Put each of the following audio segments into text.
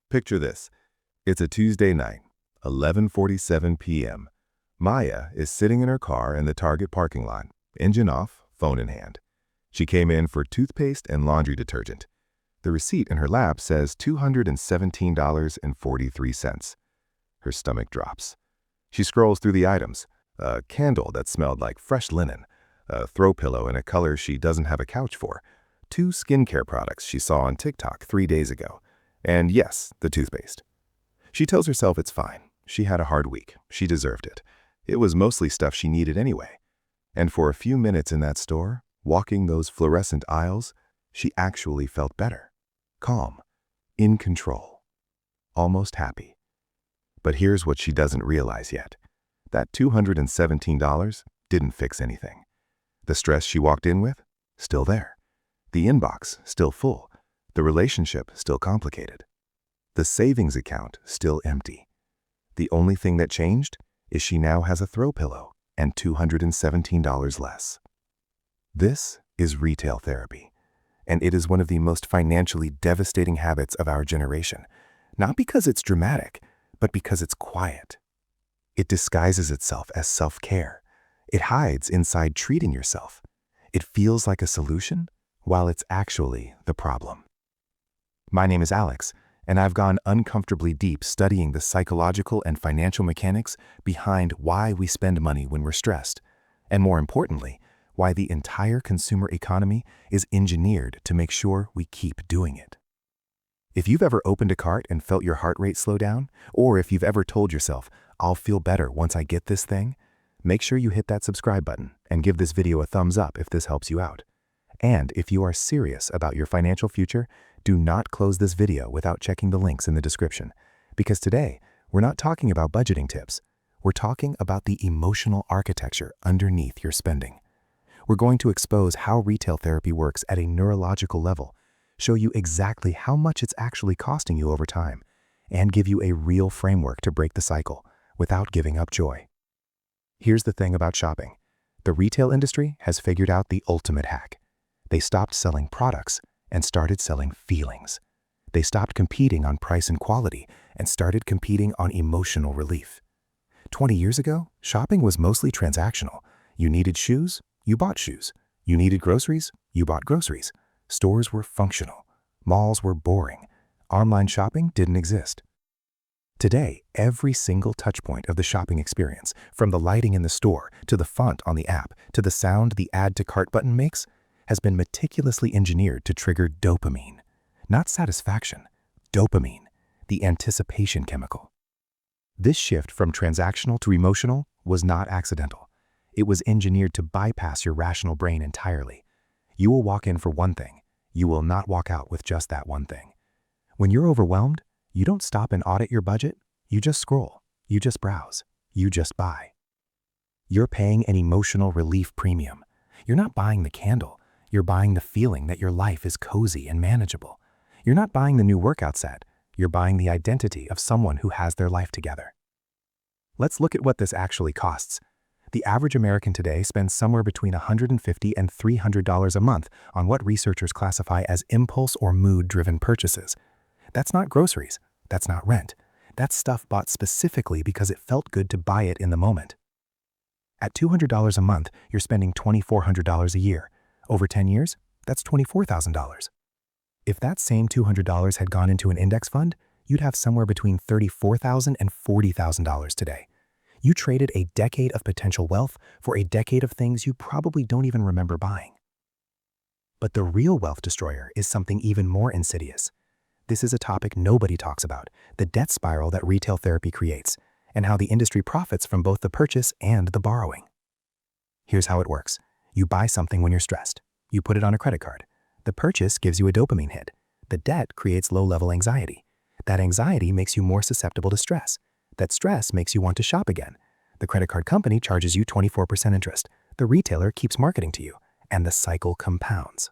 Picture this. It's a Tuesday night, 11:47 p.m. Maya is sitting in her car in the Target parking lot, engine off, phone in hand. She came in for toothpaste and laundry detergent. The receipt in her lap says $217.43. Her stomach drops. She scrolls through the items. A candle that smelled like fresh linen, a throw pillow in a color she doesn't have a couch for, 2 skincare products she saw on TikTok 3 days ago, and yes, the toothpaste. She tells herself it's fine. She had a hard week. She deserved it. It was mostly stuff she needed anyway. And for a few minutes in that store, walking those fluorescent aisles, she actually felt better. Calm. In control. Almost happy. But here's what she doesn't realize yet. That $217 didn't fix anything. The stress she walked in with? Still there. The inbox still full. The relationship still complicated. The savings account still empty. The only thing that changed is she now has a throw pillow and $217 less. This is retail therapy, and it is one of the most financially devastating habits of our generation, not because it's dramatic, but because it's quiet. It disguises itself as self-care. It hides inside treating yourself. It feels like a solution, while it's actually the problem. My name is Alex, and I've gone uncomfortably deep studying the psychological and financial mechanics behind why we spend money when we're stressed, and more importantly, why the entire consumer economy is engineered to make sure we keep doing it. If you've ever opened a cart and felt your heart rate slow down, or if you've ever told yourself, "I'll feel better once I get this thing," make sure you hit that subscribe button and give this video a thumbs up if this helps you out. And if you are serious about your financial future, do not close this video without checking the links in the description. Because today, we're not talking about budgeting tips. We're talking about the emotional architecture underneath your spending. We're going to expose how retail therapy works at a neurological level, show you exactly how much it's actually costing you over time, and give you a real framework to break the cycle without giving up joy. Here's the thing about shopping. The retail industry has figured out the ultimate hack. They stopped selling products and started selling feelings. They stopped competing on price and quality and started competing on emotional relief. 20 years ago, shopping was mostly transactional. You needed shoes, you bought shoes. You needed groceries, you bought groceries. Stores were functional. Malls were boring. Online shopping didn't exist. Today, every single touchpoint of the shopping experience, from the lighting in the store to the font on the app to the sound the add to cart button makes, has been meticulously engineered to trigger dopamine. Not satisfaction, dopamine, the anticipation chemical. This shift from transactional to emotional was not accidental. It was engineered to bypass your rational brain entirely. You will walk in for one thing. You will not walk out with just that one thing. When you're overwhelmed, you don't stop and audit your budget. You just scroll. You just browse. You just buy. You're paying an emotional relief premium. You're not buying the candle. You're buying the feeling that your life is cozy and manageable. You're not buying the new workout set. You're buying the identity of someone who has their life together. Let's look at what this actually costs. The average American today spends somewhere between $150 and $300 a month on what researchers classify as impulse or mood-driven purchases. That's not groceries. That's not rent. That's stuff bought specifically because it felt good to buy it in the moment. At $200 a month, you're spending $2,400 a year. Over 10 years, that's $24,000. If that same $200 had gone into an index fund, you'd have somewhere between $34,000 and $40,000 today. You traded a decade of potential wealth for a decade of things you probably don't even remember buying. But the real wealth destroyer is something even more insidious. This is a topic nobody talks about, the debt spiral that retail therapy creates, and how the industry profits from both the purchase and the borrowing. Here's how it works. You buy something when you're stressed. You put it on a credit card. The purchase gives you a dopamine hit. The debt creates low-level anxiety. That anxiety makes you more susceptible to stress. That stress makes you want to shop again. The credit card company charges you 24% interest. The retailer keeps marketing to you, and the cycle compounds.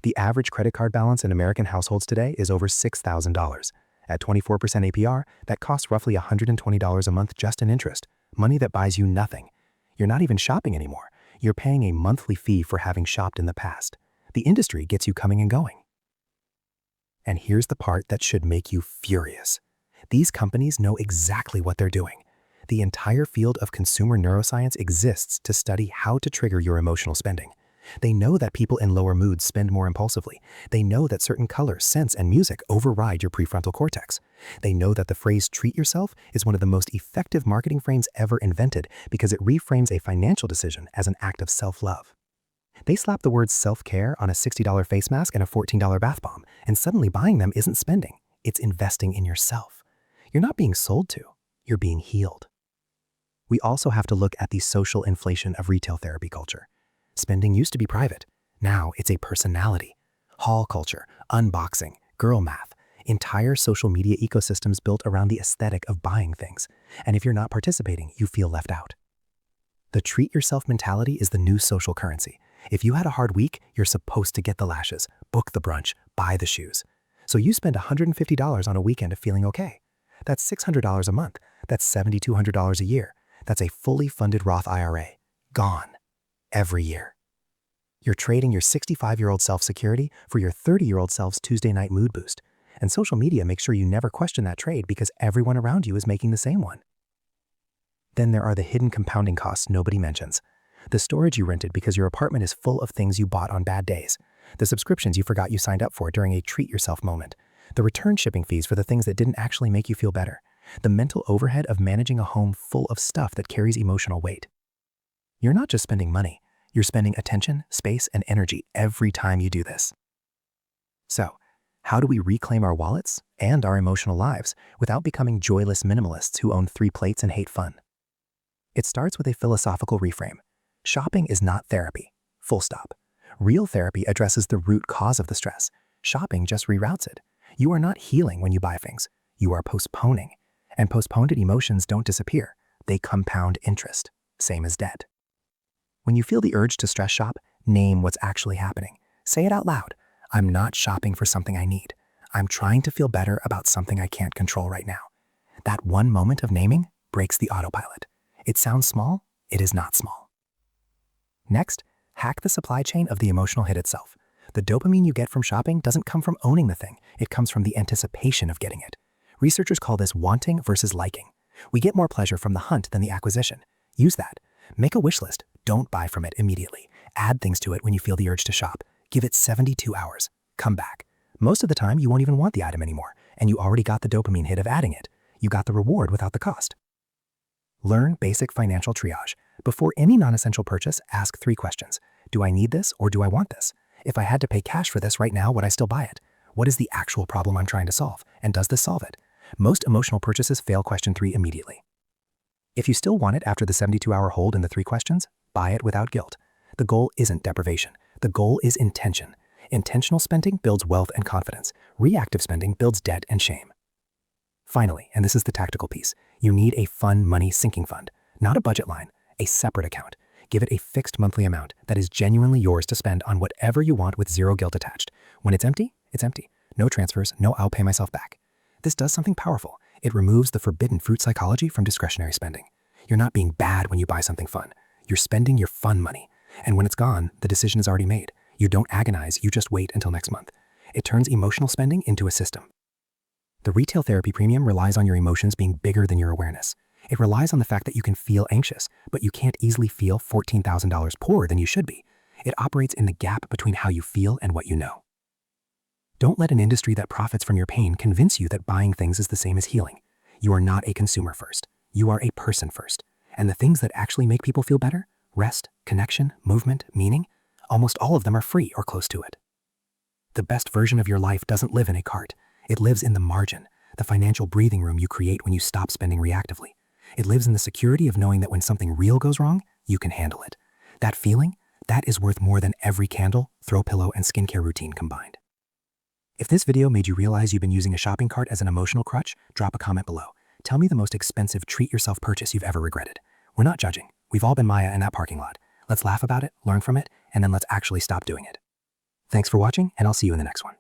The average credit card balance in American households today is over $6,000. At 24% APR, that costs roughly $120 a month just in interest, money that buys you nothing. You're not even shopping anymore. You're paying a monthly fee for having shopped in the past. The industry gets you coming and going. And here's the part that should make you furious. These companies know exactly what they're doing. The entire field of consumer neuroscience exists to study how to trigger your emotional spending. They know that people in lower moods spend more impulsively. They know that certain colors, scents, and music override your prefrontal cortex. They know that the phrase treat yourself is one of the most effective marketing frames ever invented because it reframes a financial decision as an act of self-love. They slap the words self-care on a $60 face mask and a $14 bath bomb, and suddenly buying them isn't spending, it's investing in yourself. You're not being sold to, you're being healed. We also have to look at the social inflation of retail therapy culture. Spending used to be private. Now it's a personality. Haul culture, unboxing, girl math, entire social media ecosystems built around the aesthetic of buying things. And if you're not participating, you feel left out. The treat yourself mentality is the new social currency. If you had a hard week, you're supposed to get the lashes, book the brunch, buy the shoes. So you spend $150 on a weekend of feeling okay. That's $600 a month. That's $7,200 a year. That's a fully funded Roth IRA. Gone. Every year. You're trading your 65-year-old self security for your 30-year-old self's Tuesday night mood boost. And social media makes sure you never question that trade because everyone around you is making the same one. Then there are the hidden compounding costs nobody mentions. The storage you rented because your apartment is full of things you bought on bad days. The subscriptions you forgot you signed up for during a treat-yourself moment. The return shipping fees for the things that didn't actually make you feel better. The mental overhead of managing a home full of stuff that carries emotional weight. You're not just spending money. You're spending attention, space, and energy every time you do this. So, how do we reclaim our wallets and our emotional lives without becoming joyless minimalists who own 3 plates and hate fun? It starts with a philosophical reframe. Shopping is not therapy. Full stop. Real therapy addresses the root cause of the stress. Shopping just reroutes it. You are not healing when you buy things. You are postponing. And postponed emotions don't disappear. They compound interest. Same as debt. When you feel the urge to stress shop, name what's actually happening. Say it out loud. I'm not shopping for something I need. I'm trying to feel better about something I can't control right now. That one moment of naming breaks the autopilot. It sounds small. It is not small. Next, hack the supply chain of the emotional hit itself. The dopamine you get from shopping doesn't come from owning the thing. It comes from the anticipation of getting it. Researchers call this wanting versus liking. We get more pleasure from the hunt than the acquisition. Use that. Make a wish list. Don't buy from it immediately. Add things to it when you feel the urge to shop. Give it 72 hours. Come back. Most of the time, you won't even want the item anymore, and you already got the dopamine hit of adding it. You got the reward without the cost. Learn basic financial triage. Before any non-essential purchase, ask 3 questions. Do I need this or do I want this? If I had to pay cash for this right now, would I still buy it? What is the actual problem I'm trying to solve? And does this solve it? Most emotional purchases fail question 3 immediately. If you still want it after the 72-hour hold in the 3 questions, buy it without guilt. The goal isn't deprivation. The goal is intention. Intentional spending builds wealth and confidence. Reactive spending builds debt and shame. Finally, and this is the tactical piece, you need a fun money sinking fund, not a budget line, a separate account. Give it a fixed monthly amount that is genuinely yours to spend on whatever you want with zero guilt attached. When it's empty, it's empty. No transfers, no I'll pay myself back. This does something powerful. It removes the forbidden fruit psychology from discretionary spending. You're not being bad when you buy something fun. You're spending your fun money. And when it's gone, the decision is already made. You don't agonize, you just wait until next month. It turns emotional spending into a system. The retail therapy premium relies on your emotions being bigger than your awareness. It relies on the fact that you can feel anxious, but you can't easily feel $14,000 poorer than you should be. It operates in the gap between how you feel and what you know. Don't let an industry that profits from your pain convince you that buying things is the same as healing. You are not a consumer first. You are a person first. And the things that actually make people feel better, rest, connection, movement, meaning, almost all of them are free or close to it. The best version of your life doesn't live in a cart. It lives in the margin, the financial breathing room you create when you stop spending reactively. It lives in the security of knowing that when something real goes wrong, you can handle it. That feeling, that is worth more than every candle, throw pillow, and skincare routine combined. If this video made you realize you've been using a shopping cart as an emotional crutch, drop a comment below. Tell me the most expensive treat-yourself purchase you've ever regretted. We're not judging. We've all been Maya in that parking lot. Let's laugh about it, learn from it, and then let's actually stop doing it. Thanks for watching, and I'll see you in the next one.